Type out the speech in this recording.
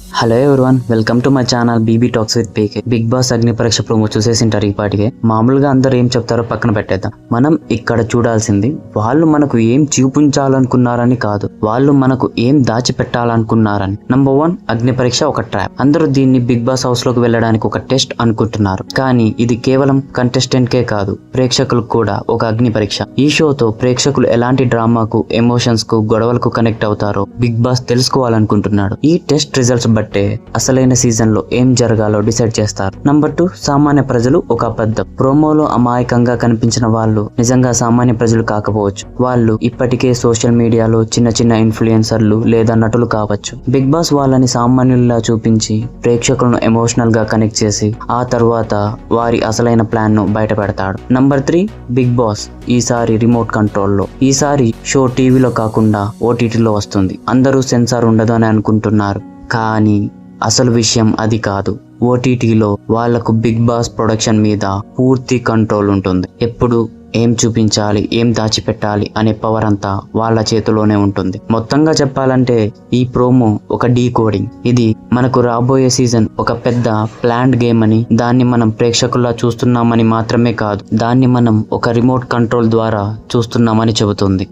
Hello everyone, welcome to my channel BB talks with PK. Bigg Boss Agni Pariksha promo చూసేసింటారు. ఈ పాటికే మామూలుగా అందరూ ఏం చెప్తారో పక్కన పెట్టేద్దాం. మనం ఇక్కడ చూడాల్సింది వాళ్ళు మనకు ఏం చూపించాలనుకున్నారని కాదు, వాళ్ళు మనకు ఏం దాచిపెట్టాలనుకున్నారని. నంబర్ 1, అగ్ని పరీక్ష ఒక ట్రాప్. అందరూ దీన్ని బిగ్ బాస్ హౌస్ లోకి వెళ్ళడానికి ఒక టెస్ట్ అనుకుంటున్నారు, కానీ ఇది కేవలం కంటెస్టెంట్ కే కాదు, ప్రేక్షకులకు కూడా ఒక అగ్ని పరీక్ష. ఈ షోతో ప్రేక్షకులు ఎలాంటి డ్రామాకు, ఎమోషన్స్ కు, గొడవలకు కనెక్ట్ అవుతారో బిగ్ బాస్ తెలుసుకోవాలనుకుంటున్నాడు. ఈ టెస్ట్ రిజల్ట్స్ బట్టే అసలైన సీజన్ లో ఏం జరగాలో డిసైడ్ చేస్తారు. నంబర్ 2, సామాన్య ప్రజలు ఒక అబద్ధం. ప్రోమోలో అమాయకంగా కనిపించిన వాళ్ళు నిజంగా సామాన్య ప్రజలు కాకపోవచ్చు. వాళ్ళు ఇప్పటికే సోషల్ మీడియాలో చిన్న చిన్న ఇన్ఫ్లుయెన్సర్లు లేదా నటులు కావచ్చు. బిగ్ బాస్ వాళ్ళని సామాన్యుల్లా చూపించి ప్రేక్షకులను ఎమోషనల్ గా కనెక్ట్ చేసి ఆ తర్వాత వారి అసలైన ప్లాన్ ను బయట పెడతాడు. నంబర్ 3, బిగ్ బాస్ ఈసారి రిమోట్ కంట్రోల్లో. ఈసారి షో టీవీలో కాకుండా ఓటీటీలో వస్తుంది. అందరూ సెన్సార్ ఉండదు అని అనుకుంటున్నారు, కానీ అసలు విషయం అది కాదు. ఓటీటీలో వాళ్లకు బిగ్ బాస్ ప్రొడక్షన్ మీద పూర్తి కంట్రోల్ ఉంటుంది. ఎప్పుడు ఏం చూపించాలి, ఏం దాచిపెట్టాలి అనే పవర్ అంతా వాళ్ళ చేతిలోనే ఉంటుంది. మొత్తంగా చెప్పాలంటే ఈ ప్రోమో ఒక డీకోడింగ్. ఇది మనకు రాబోయే సీజన్ ఒక పెద్ద ప్లాన్డ్ గేమ్ అని, దాన్ని మనం ప్రేక్షకుల్లా చూస్తున్నామని మాత్రమే కాదు, దాన్ని మనం ఒక రిమోట్ కంట్రోల్ ద్వారా చూస్తున్నామని చెబుతుంది.